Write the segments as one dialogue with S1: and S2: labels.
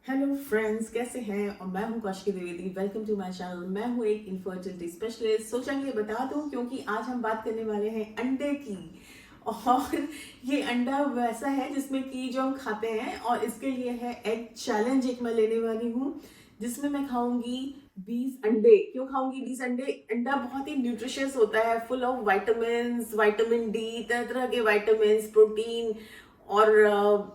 S1: Hello friends, कैसे हैं? और मैं हूं Kaushiki Dwivedi. Welcome to my channel. मैं हूं एक इनफर्टिलिटी स्पेशलिस्ट। सोचा ये बता दूं क्योंकि आज हम बात करने वाले हैं अंडे की। और ये अंडा वैसा है जिसमें कि जो हम खाते हैं, और इसके लिए है एग चैलेंज एक मैं लेने वाली हूं, जिसमें मैं खाऊंगी 20 अंडे। क्यों खाऊंगी 20 अंडे? अंडा बहुत ही न्यूट्रिशियस होता है, full of vitamin, vitamin D, तरह तरह के वाइटामिन, प्रोटीन और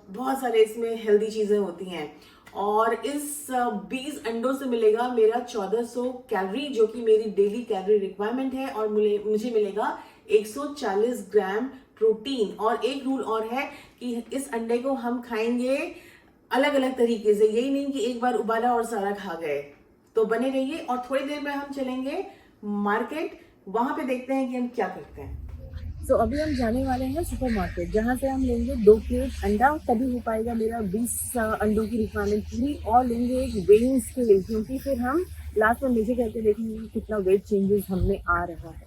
S1: बहुत सारे इसमें हेल्दी चीजें होती हैं। और इस 20 अंडों से मिलेगा मेरा 1400 कैलोरी, जो कि मेरी डेली कैलोरी रिक्वायरमेंट है। और मुझे मिलेगा 140 ग्राम प्रोटीन। और एक रूल और है कि इस अंडे को हम खाएंगे अलग अलग तरीके से, यही नहीं कि एक बार उबाला और सारा खा गए। तो बने रहिए और थोड़ी देर में हम चलेंगे मार्केट, वहां पे देखते हैं कि हम क्या करते हैं। अभी हम जाने वाले हैं सुपरमार्केट, जहाँ से हम लेंगे 2 प्लेट अंडा, तभी हो पाएगा मेरा 20 अंडों की रिक्वायरमेंट पूरी। और लेंगे एक वेइंग स्केल, क्योंकि फिर हम लास्ट में मेजर करके देखेंगे कि कितना वेट चेंजेस हमें आ रहा है।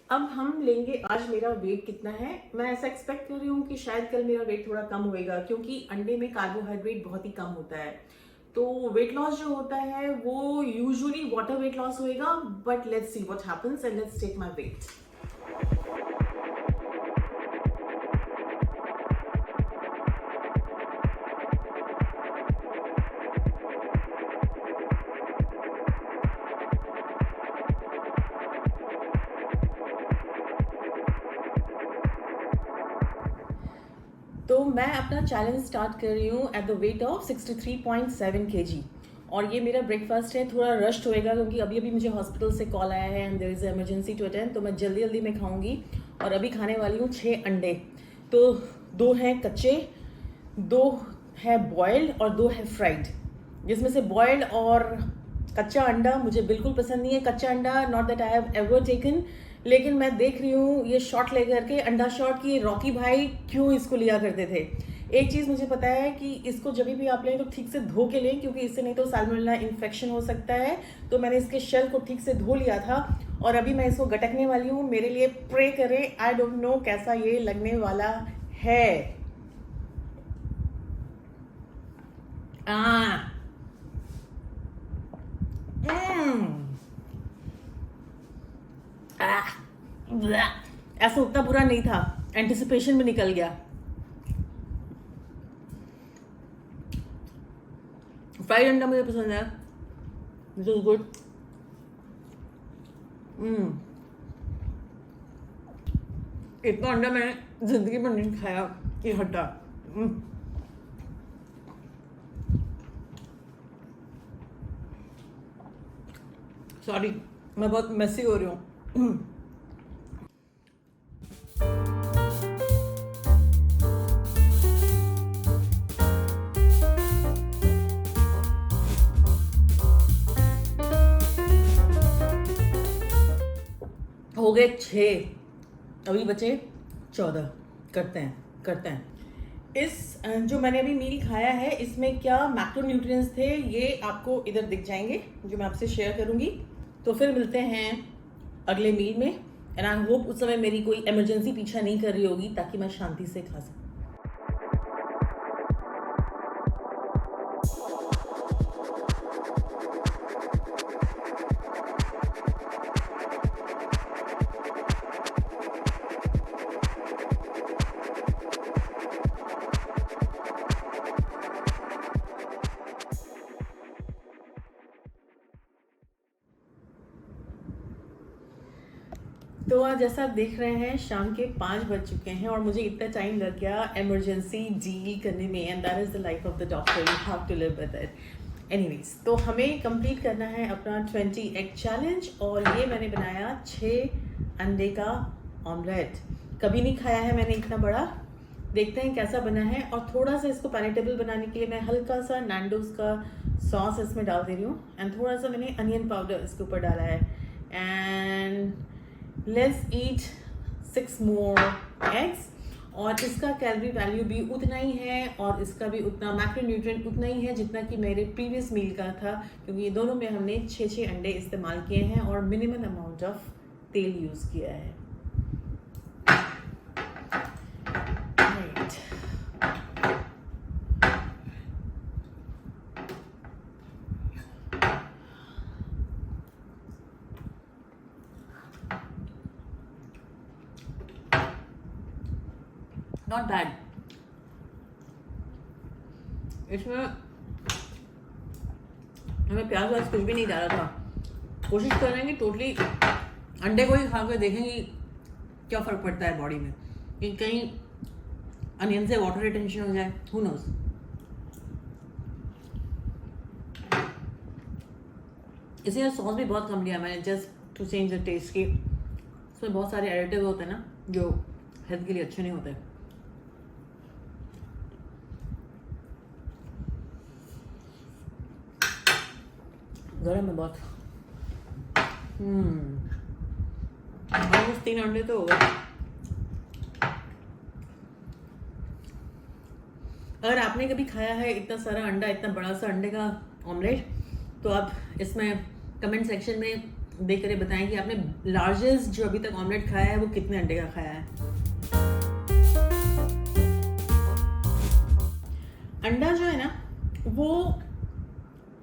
S1: अब हम लेंगे, आज मेरा वेट कितना है। मैं ऐसा एक्सपेक्ट कर रही हूँ कि शायद कल मेरा वेट थोड़ा कम होएगा, क्योंकि अंडे में कार्बोहाइड्रेट बहुत ही कम होता है। तो वेट लॉस जो होता है वो यूजुअली वाटर वेट लॉस होएगा। But let's see what happens and let's take my weight. तो मैं अपना चैलेंज स्टार्ट कर रही हूँ at the weight of 63.7 kg। और ये मेरा ब्रेकफास्ट है। थोड़ा रश्ड होएगा क्योंकि अभी अभी मुझे हॉस्पिटल से कॉल आया है and there is emergency to attend. तो मैं जल्दी जल्दी में खाऊंगी। और अभी खाने वाली हूँ 6 अंडे। तो 2 हैं कच्चे, 2 है बॉयल्ड और 2 है फ्राइड। जिसमें से बॉयल्ड और कच्चा अंडा मुझे बिल्कुल पसंद नहीं है। कच्चा अंडा not that I have ever taken, लेकिन मैं देख रही हूँ ये शॉट लेकर के, अंडा शॉट, की रॉकी भाई क्यों इसको लिया करते थे। एक चीज़ मुझे पता है कि इसको जब भी आप लें तो ठीक से धो के लें, क्योंकि इससे नहीं तो साल्मोनेला इन्फेक्शन हो सकता है। तो मैंने इसके शेल को ठीक से धो लिया था और अभी मैं इसको गटकने वाली हूँ। मेरे लिए प्रे करें। आई डोंट नो कैसा ये लगने वाला है। ऐसा उतना बुरा नहीं था, एंटिसिपेशन में निकल गया। फ्राइड अंडा मुझे पसंद है, दिस इज गुड। इतना अंडा मैंने जिंदगी में नहीं खाया कि हटा। सॉरी, मैं बहुत मेसी हो रही हूँ। हो गए 6, अभी बचे 14। करते हैं इस जो मैंने अभी मील खाया है इसमें क्या मैक्रोन्यूट्रिएंट्स थे, ये आपको इधर दिख जाएंगे जो मैं आपसे शेयर करूंगी। तो फिर मिलते हैं अगले मील में। एंड आई होप उस समय मेरी कोई इमरजेंसी पीछा नहीं कर रही होगी, ताकि मैं शांति से खा सकूं। तो आज जैसा आप देख रहे हैं शाम के 5 बज चुके हैं और मुझे इतना टाइम लग गया इमरजेंसी डील करने में। And that is the life of the doctor, you have to live with it. Anyways, तो हमें कंप्लीट करना है अपना 20 एग चैलेंज। और ये मैंने बनाया 6 अंडे का ऑमलेट। कभी नहीं खाया है मैंने इतना बड़ा। देखते हैं कैसा बना है। और थोड़ा सा इसको पैलेटेबल बनाने के लिए मैं हल्का सा नैंडोज का सॉस इसमें डाल दे रही हूँ, एंड थोड़ा सा मैंने अनियन पाउडर इसके ऊपर डाला है। And let's eat 6 more eggs. और इसका कैलोरी वैल्यू भी उतना ही है, और इसका भी उतना मैक्रोन्यूट्रिएंट उतना ही है जितना कि मेरे प्रीवियस मील का था, क्योंकि ये दोनों में हमने 6 अंडे इस्तेमाल किए हैं और मिनिमम अमाउंट ऑफ तेल यूज़ किया है। Not bad. इसमें हमें प्याज व्याज कुछ भी नहीं डाला था। कोशिश कर रहे हैं कि टोटली अंडे को ही खा कर देखें कि क्या फ़र्क पड़ता है बॉडी में, कि कहीं अनियन से वाटर रिटेंशन हो जाए, हु नोज। इसलिए सॉस भी बहुत कम लिया मैंने, just to change the taste की। उसमें बहुत सारे एडिटिव होते हैं ना जो हेल्थ के लिए अच्छे नहीं होते। गरम है बहुत। ऑलमोस्ट 3 अंडे तो हो गए। अगर आपने कभी खाया है इतना सारा अंडा, इतना बड़ा सा अंडे का ऑमलेट, तो आप इसमें कमेंट सेक्शन में देख कर बताएं कि आपने लार्जेस्ट जो अभी तक ऑमलेट खाया है वो कितने अंडे का खाया है। अंडा जो है ना वो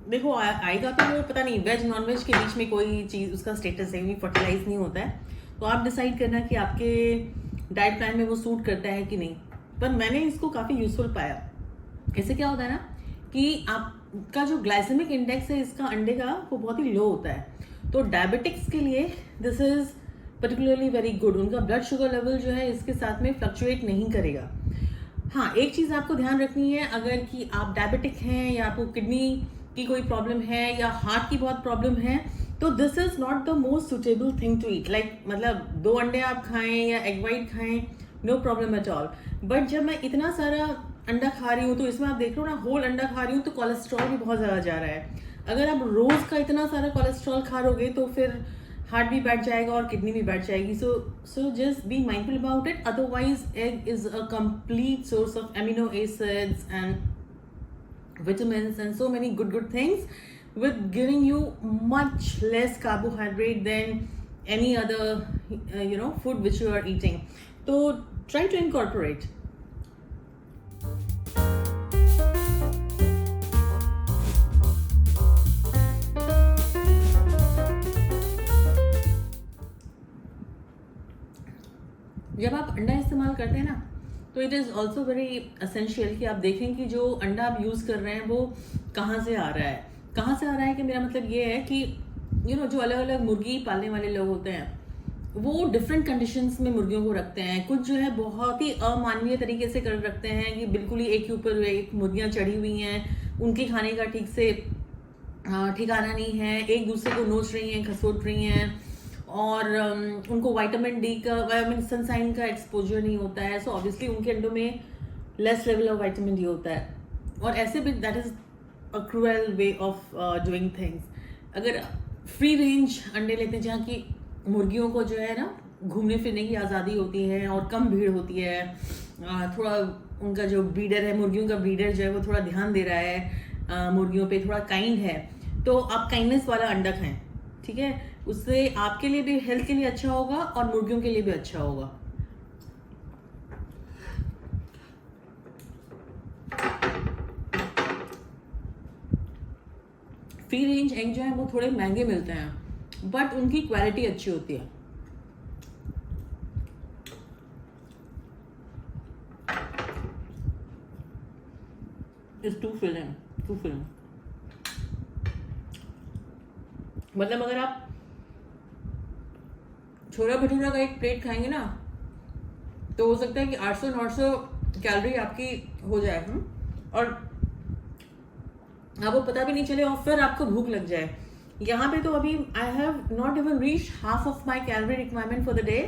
S1: देखो आएगा तो वो पता नहीं, वेज नॉन वेज के बीच में कोई चीज़ उसका स्टेटस है, फर्टिलाइज नहीं होता है, तो आप डिसाइड करना कि आपके डाइट प्लान में वो सूट करता है कि नहीं। पर मैंने इसको काफ़ी यूजफुल पाया। इससे क्या होता है ना कि आपका जो ग्लाइसेमिक इंडेक्स है इसका अंडे का वो बहुत ही लो होता है, तो डायबिटिक्स के लिए this is particularly very good. उनका ब्लड शुगर लेवल जो है इसके साथ में फ्लक्चुएट नहीं करेगा। हाँ, एक चीज़ आपको ध्यान रखनी है, अगर कि आप डायबिटिक हैं या आपको किडनी की कोई प्रॉब्लम है या हार्ट की बहुत प्रॉब्लम है, तो this is not the most suitable thing to eat. Like मतलब 2 अंडे आप खाएं या एग वाइट खाएं, no problem at all. But जब मैं इतना सारा अंडा खा रही हूँ तो इसमें आप देख लो ना, होल अंडा खा रही हूँ तो कोलेस्ट्रॉल भी बहुत ज़्यादा जा रहा है। अगर आप रोज़ का इतना सारा कोलेस्ट्रॉल खा लोगे तो फिर हार्ट भी बैठ जाएगा और किडनी भी बैठ जाएगी। So just be mindful about it. Otherwise egg is a complete source of amino acids and vitamins and so many good things, with giving you much less carbohydrate than any other food which you are eating. So try to incorporate. जब आप अंडा इस्तेमाल करते हैं ना तो it is also very essential कि आप देखें कि जो अंडा आप यूज़ कर रहे हैं वो कहाँ से आ रहा है। कहाँ से आ रहा है कि मेरा मतलब ये है कि जो अलग अलग मुर्गी पालने वाले लोग होते हैं वो डिफरेंट कंडीशंस में मुर्गियों को रखते हैं। कुछ जो है बहुत ही अमानवीय तरीके से कर रखते हैं कि बिल्कुल ही एक के ऊपर एक मुर्गियाँ चढ़ी हुई हैं, उनके खाने का ठीक से ठिकाना नहीं है, एक दूसरे को नोच रही हैं, खसोट रही हैं, और उनको विटामिन डी का, विटामिन सनसाइन का एक्सपोजर नहीं होता है। सो ऑब्वियसली उनके अंडों में less level of vitamin D होता है, और ऐसे भी that is a cruel way of doing things. अगर फ्री रेंज अंडे लेते हैं जहाँ की मुर्गियों को जो है ना घूमने फिरने की आज़ादी होती है और कम भीड़ होती है, थोड़ा उनका जो ब्रीडर है, मुर्गियों का ब्रीडर जो है वो थोड़ा ध्यान दे रहा है मुर्गियों पे, थोड़ा काइंड है, तो आप काइंडनेस वाला अंडा खाएं, ठीक है। उससे आपके लिए भी, हेल्थ के लिए अच्छा होगा और मुर्गियों के लिए भी अच्छा होगा। फ्री रेंज एग जो है वो थोड़े महंगे मिलते हैं बट उनकी क्वालिटी अच्छी होती है। It's too filling. मतलब अगर आप छोला भटूरा का एक प्लेट खाएंगे ना तो हो सकता है कि 800-900 कैलोरी आपकी हो जाए, और आपको पता भी नहीं चले और फिर आपको भूख लग जाए। यहाँ पे तो अभी I have not even reach half of my calorie requirement for the day,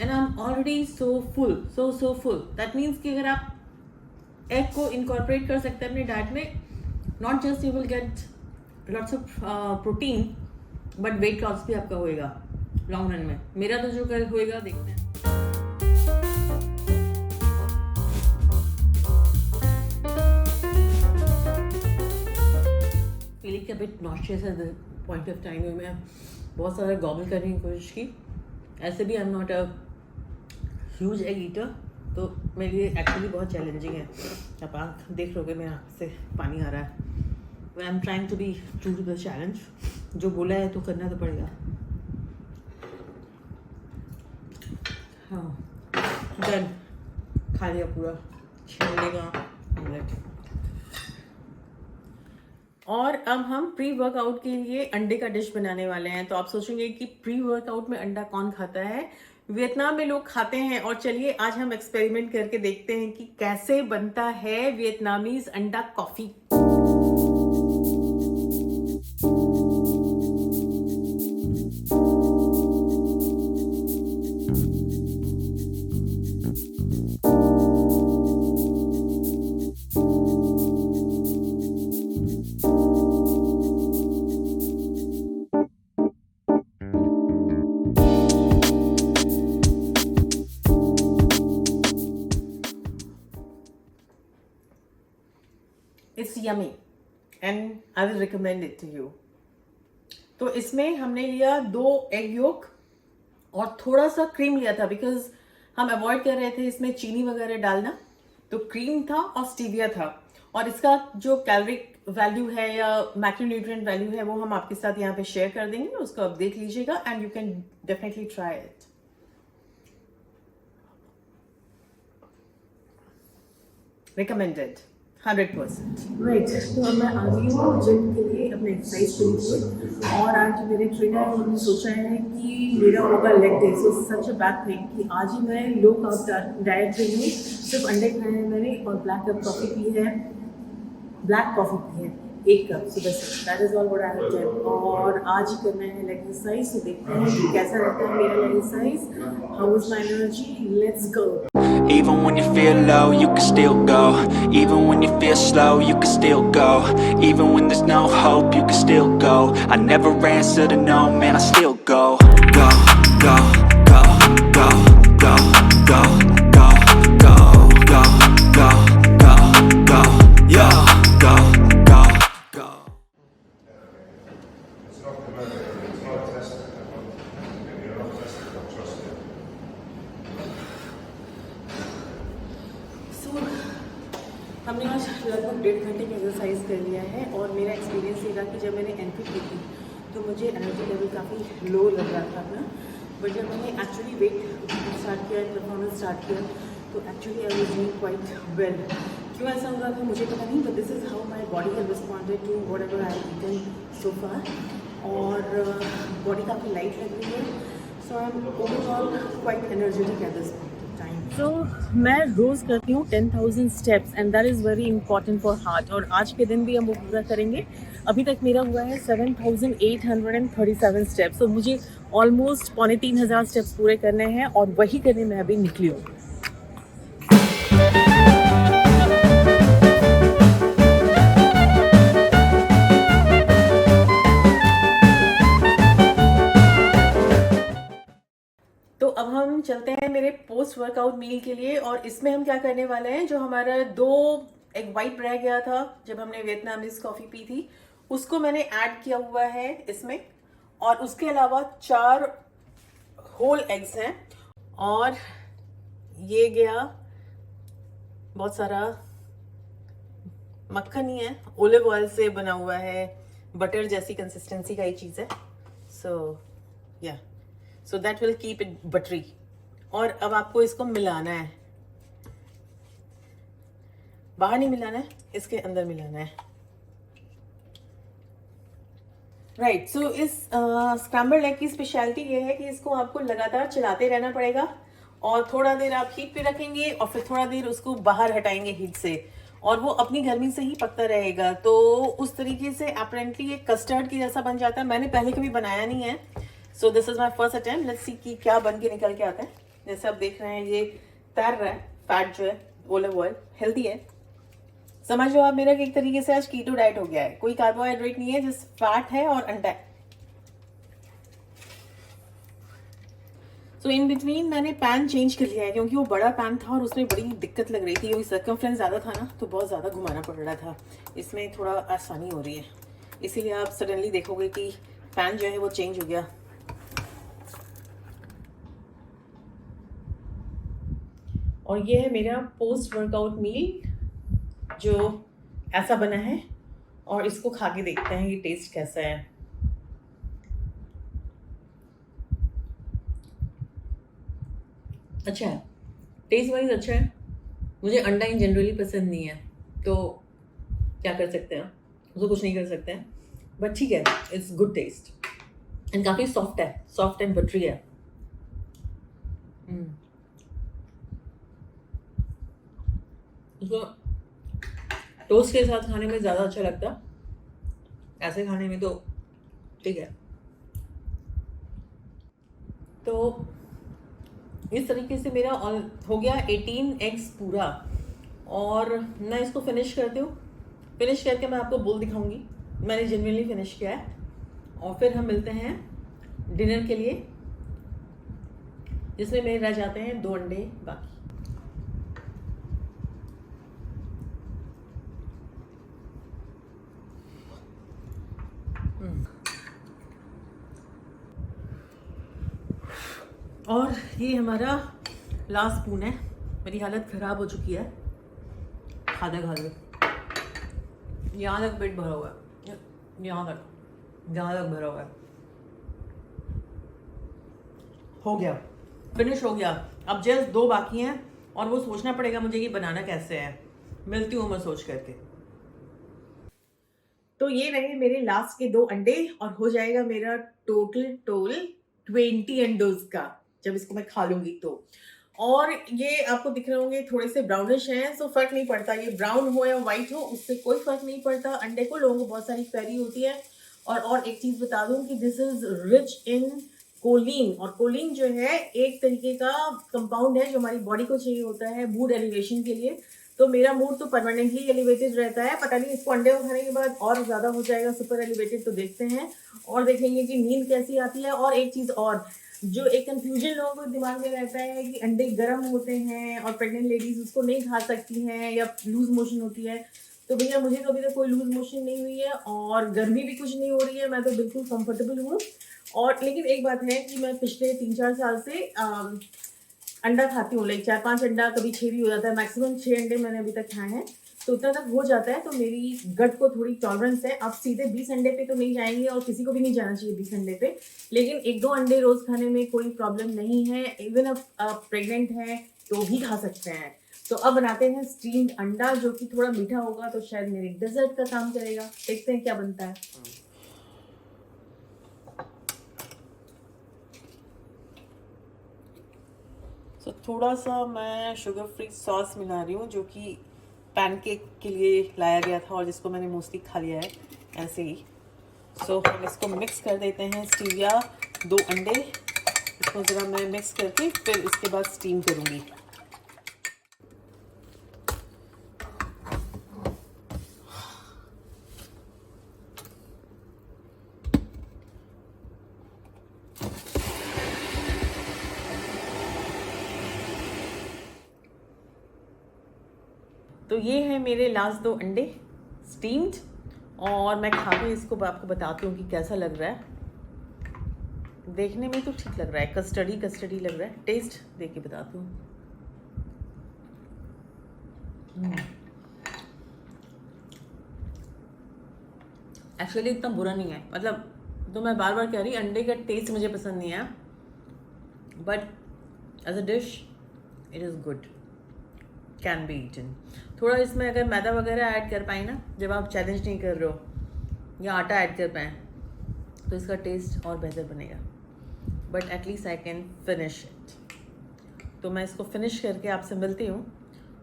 S1: and I am already so full, so full. That means कि अगर आप एग को इनकॉर्पोरेट कर सकते हैं अपने डाइट में, not just you will get lots of protein, but weight loss भी आपका होएगा लॉन्ग रन में. मेरा तो जो कल होएगा देखते हैं. Feeling a bit nauseous at the point of time में मैं बहुत सारा गॉबल करने की कोशिश की. ऐसे भी आई am not a huge egg eater, तो मेरे लिए एक्चुअली बहुत चैलेंजिंग है. अब आप देख लोगे मेरे आँख से पानी आ रहा है. I am trying to be true to the challenge. जो बोला है तो करना तो पड़ेगा. हाँ, डन. खा लिया पूरा अंडे का ऑमलेट. और अब हम प्री वर्कआउट के लिए अंडे का डिश बनाने वाले हैं. तो आप सोचेंगे कि प्री वर्कआउट में अंडा कौन खाता है? वियतनाम में लोग खाते हैं. और चलिए आज हम एक्सपेरिमेंट करके देखते हैं कि कैसे बनता है वियतनामीज अंडा coffee. It's yummy and I will recommend it to you. तो इसमें हमने लिया 2 एग योक और थोड़ा सा क्रीम लिया था, बिकॉज हम अवॉइड कर रहे थे इसमें चीनी वगैरह डालना. तो क्रीम था और स्टीविया था. और इसका जो कैलोरिक वैल्यू है या मैक्रोन्यूट्रिएंट वैल्यू है वो हम आपके साथ यहाँ पे शेयर कर देंगे. उसको आप देख लीजिएगा and you can definitely try it. Recommended 100%. Right. तो अब मैं आ गई हूँ जिम के लिए अपने एक्सरसाइज के लिए. और आज मेरे ट्रेनर ने उन्होंने सोचा है कि मेरा होगा leg day. So such a bad thing कि आज ही मैं लो कार्ब डाइट पे हूँ. सिर्फ अंडे खाए हैं मैंने और ब्लैक कॉफ़ी पी है. 1 कप सुबह से. That is all what I have done. और आज ही करना है लेग एक्सरसाइज. तो देखते हैं कि कैसा रहता है मेरा leg exercise. How is my energy? Let's go.
S2: Even when you feel low, you can still go. Even when you feel slow, you can still go. Even when there's no hope, you can still go. I never answer to no, man, I still go. Go, go, go, go, go, go, go, go, go, go, go, go, yo, go, go, go.
S3: It's not the method, it's not tested. You're not tested, don't trust it.
S1: हमने आज लगभग 1.5 घंटे की exercise कर लिया है. और मेरा एक्सपीरियंस ये रहा कि जब मैंने एंट्री की थी तो मुझे एनर्जी लेवल काफ़ी लो लग रहा था अपना. बट जब मैंने एक्चुअली वेट स्टार्ट किया, परफॉर्मेंस स्टार्ट किया, तो actually I was doing quite well. क्यों ऐसा हो रहा था मुझे पता नहीं, but this is how my body have responded to whatever I have eaten so far. और बॉडी काफ़ी लाइट लग रही है. So I am overall quite energetic at this point. तो मैं रोज़ करती हूँ 10,000 steps and that is very important for heart. और आज के दिन भी हम वो पूरा करेंगे. अभी तक मेरा हुआ है 7,837 स्टेप्स. तो मुझे ऑलमोस्ट 3,500 स्टेप्स पूरे करने हैं और वही करने मैं अभी निकली हूँ. तो अब हम चलते हैं मेरे पोस्ट वर्कआउट मील के लिए. और इसमें हम क्या करने वाले हैं, जो हमारा 2 एग वाइट रह गया था जब हमने वियतनामीज कॉफ़ी पी थी, उसको मैंने ऐड किया हुआ है इसमें. और उसके अलावा 4 होल एग्स हैं. और ये गया बहुत सारा मक्खन ही है, ओलिव ऑयल से बना हुआ है, बटर जैसी कंसिस्टेंसी का ये चीज़ है. सो या so that will keep it buttery. और अब आपको इसको मिलाना है, बाहर नहीं मिलाना है, इसके अंदर मिलाना है. राइट. सो इस स्क्रैम्बल्ड एग की स्पेशलिटी ये है कि इसको आपको लगातार चलाते रहना पड़ेगा. और थोड़ा देर आप हीट पे रखेंगे और फिर थोड़ा देर उसको बाहर हटाएंगे हीट से, और वो अपनी गर्मी से ही पकता रहेगा. तो उस तरीके से अपेरेंटली ये कस्टर्ड की जैसा बन जाता है. मैंने पहले कभी बनाया नहीं है. So this is my first attempt. Let's see कि क्या बन के निकल के आता है. जैसे आप देख रहे हैं ये तैर रहा है, फैट जो है ओलिव ऑयल हेल्दी है। समझ लो आप मेरा कि एक तरीके से आज कीटो डाइट हो गया है, कोई कार्बोहाइड्रेट नहीं है, जिस फैट है और अंडा है। तो इन बिटवीन मैंने पैन चेंज कर लिया है क्योंकि वो बड़ा पैन था और उसमें बड़ी दिक्कत लग रही थी, क्योंकि सर्कमफ्रेंस ज़्यादा था ना, तो बहुत ज़्यादा घुमाना पड़ रहा था। इसमें थोड़ा आसानी हो रही है, इसीलिए आप सडनली देखोगे कि पैन जो है वो चेंज हो गया। और ये है मेरा पोस्ट वर्कआउट मील जो ऐसा बना है, और इसको खा के देखते हैं कि टेस्ट कैसा है। अच्छा है, टेस्ट वाइज अच्छा है। मुझे अंडा इन जनरली पसंद नहीं है, तो क्या कर सकते हैं, उसको कुछ नहीं कर सकते हैं, बट ठीक है, इट्स गुड टेस्ट एंड काफ़ी सॉफ्ट है, सॉफ्ट एंड बटरी है। उसको टोस्ट के साथ खाने में ज़्यादा अच्छा लगता, ऐसे खाने में तो ठीक है। तो इस तरीके से मेरा हो गया 18 एग्स पूरा, और मैं इसको फिनिश करती हूँ। फिनिश करके मैं आपको बोल दिखाऊंगी मैंने जेन्युइनली फिनिश किया है, और फिर हम मिलते हैं डिनर के लिए, जिसमें मेरे रह जाते हैं 2 अंडे बाकी। और ये हमारा लास्ट स्पून है। मेरी हालत ख़राब हो चुकी है खाते खाते, यहाँ तक पेट भरा हुआ है, यहाँ तक भरा हुआ है। हो गया, फिनिश हो गया। अब जस्ट 2 बाकी हैं, और वो सोचना पड़ेगा मुझे कि बनाना कैसे है। मिलती हूँ मैं सोच करके। तो ये रहे मेरे लास्ट के 2 अंडे, और हो जाएगा मेरा टोटल 20 अंडोज का, जब इसको मैं खा लूंगी तो। और ये आपको दिख रहे होंगे थोड़े से ब्राउनिश हैं, सो फर्क नहीं पड़ता, ये ब्राउन हो या व्हाइट हो, उससे कोई फर्क नहीं पड़ता अंडे को। लोगों को बहुत सारी क्वेरी होती है। और एक चीज बता दूं कि this is rich in choline, और कोलिन जो है एक तरीके का कंपाउंड है जो हमारी बॉडी को चाहिए होता है मूड एलिवेशन के लिए। तो मेरा मूड तो परमानेंटली एलिवेटेड रहता है, पता नहीं इसको अंडे को खाने के बाद और ज़्यादा हो जाएगा सुपर एलिवेटेड, तो देखते हैं और देखेंगे कि नींद कैसी आती है। और एक चीज़ और, जो एक कंफ्यूजन लोगों को दिमाग में रहता है कि अंडे गर्म होते हैं और प्रेग्नेंट लेडीज उसको नहीं खा सकती हैं या लूज मोशन होती है, तो भैया मुझे तो अभी तक कोई लूज मोशन नहीं हुई है और गर्मी भी कुछ नहीं हो रही है, मैं तो बिल्कुल कंफर्टेबल हूँ। और लेकिन एक बात है कि मैं पिछले 3-4 साल से अंडा खाती हूँ, लाइक 4-5 अंडा, कभी 6 भी हो जाता है, मैक्सिमम 6 अंडे मैंने अभी तक खाए हैं, तो उतना तक हो जाता है। तो मेरी गट को थोड़ी टॉलरेंस है। आप सीधे 20 अंडे पे तो नहीं जाएंगे, और किसी को भी नहीं जाना चाहिए 20 अंडे पे, लेकिन 1-2 अंडे रोज खाने में कोई प्रॉब्लम नहीं है। इवन आप प्रेग्नेंट हैं तो भी खा सकते हैं। तो अब बनाते हैं स्टीम्ड अंडा, जो कि थोड़ा मीठा होगा, तो शायद मेरे डेजर्ट का काम करेगा। देखते हैं क्या बनता है। तो थोड़ा सा मैं शुगर फ्री सॉस मिला रही हूँ, जो कि पैनकेक के लिए लाया गया था और जिसको मैंने मोस्टली खा लिया है ऐसे ही। सो हम इसको मिक्स कर देते हैं। स्टीविया 2 अंडे, इसको ज़रा मैं मिक्स करके फिर इसके बाद स्टीम करूँगी। तो ये है मेरे लास्ट 2 अंडे स्टीम्ड, और मैं खा के इसको आपको बताती हूँ कि कैसा लग रहा है। देखने में तो ठीक लग रहा है, कस्टर्डी लग रहा है। टेस्ट देख के बताती हूँ। एक्चुअली इतना बुरा नहीं है, मतलब तो मैं बार बार कह रही, अंडे का टेस्ट मुझे पसंद नहीं है, but as a dish it is good, can be eaten. थोड़ा इसमें अगर मैदा वगैरह ऐड कर पाए ना, जब आप चैलेंज नहीं कर रहे हो, या आटा ऐड कर पाए, तो इसका टेस्ट और बेहतर बनेगा। But at least I can finish it. तो मैं इसको फिनिश करके आपसे मिलती हूँ,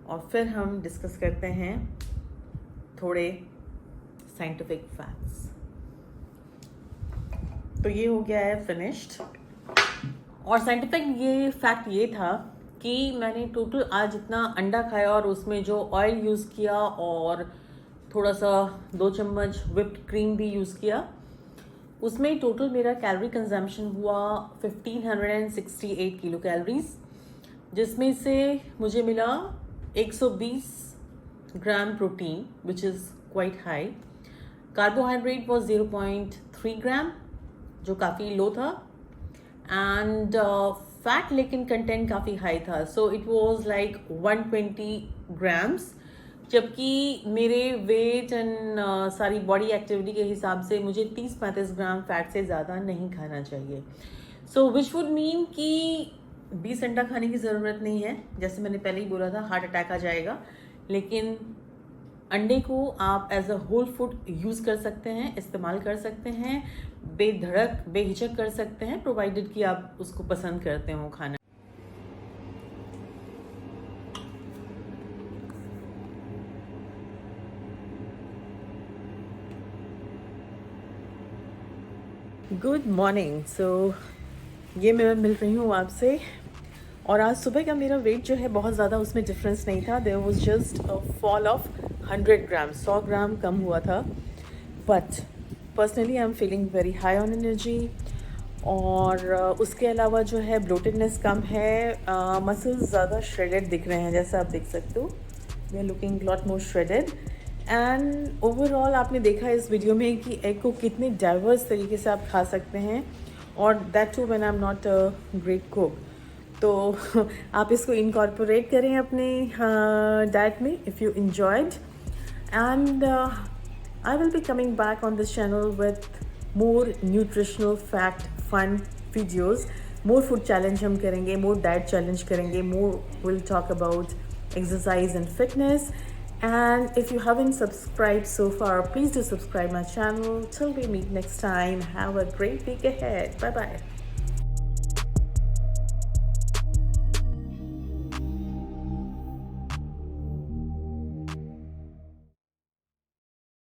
S1: और फिर हम डिस्कस करते हैं थोड़े साइंटिफिक फैक्ट्स। तो ये हो गया है फिनिश्ड, और साइंटिफिक ये फैक्ट ये था कि मैंने टोटल आज इतना अंडा खाया और उसमें जो ऑयल यूज़ किया और थोड़ा सा 2 चम्मच whipped क्रीम भी यूज़ किया, उसमें टोटल मेरा कैलोरी कंजम्पशन हुआ 1568 किलो कैलोरीज, जिसमें से मुझे मिला 120 gram protein which is quite high. Carbohydrate was 0.3 ग्राम जो काफ़ी लो था, एंड फैट लेकिन कंटेंट काफ़ी हाई था, so it was like 120 grams, जबकि मेरे वेट एंड सारी बॉडी एक्टिविटी के हिसाब से मुझे 30-35 ग्राम फैट से ज़्यादा नहीं खाना चाहिए। सो विच वुड मीन कि 20 अंडा खाने की ज़रूरत नहीं है, जैसे मैंने पहले ही बोला था हार्ट अटैक आ जाएगा, लेकिन अंडे को आप as a whole food use कर सकते हैं, इस्तेमाल कर सकते हैं, बेधड़क बेहिचक कर सकते हैं, प्रोवाइडेड कि आप उसको पसंद करते हो खाना। Good morning. सो ये मैं मिल रही हूँ आपसे, और आज सुबह का मेरा वेट जो है बहुत ज़्यादा उसमें डिफरेंस नहीं था। There was just a fall of 100 gram, 100 gram कम हुआ था। But personally I am feeling very high on energy, और उसके अलावा जो है ब्लोटेडनेस कम है, मसल्स ज़्यादा श्रेडेड दिख रहे हैं, जैसा आप देख सकते हो। We are looking lot more shredded, and overall आपने देखा इस वीडियो में कि एग को कितने डाइवर्स तरीके से आप खा सकते हैं, और that too when I am not a great cook. तो आप इसको इनकॉर्पोरेट करें अपने डाइट में if you enjoyed, and I will be coming back on this channel with more nutritional fact fun videos, more food challenge हम करेंगे, more diet challenge करेंगे, more we'll talk about exercise and fitness. And if you haven't subscribed so far, please do subscribe my channel. Till we meet next time, have a great week ahead. Bye bye.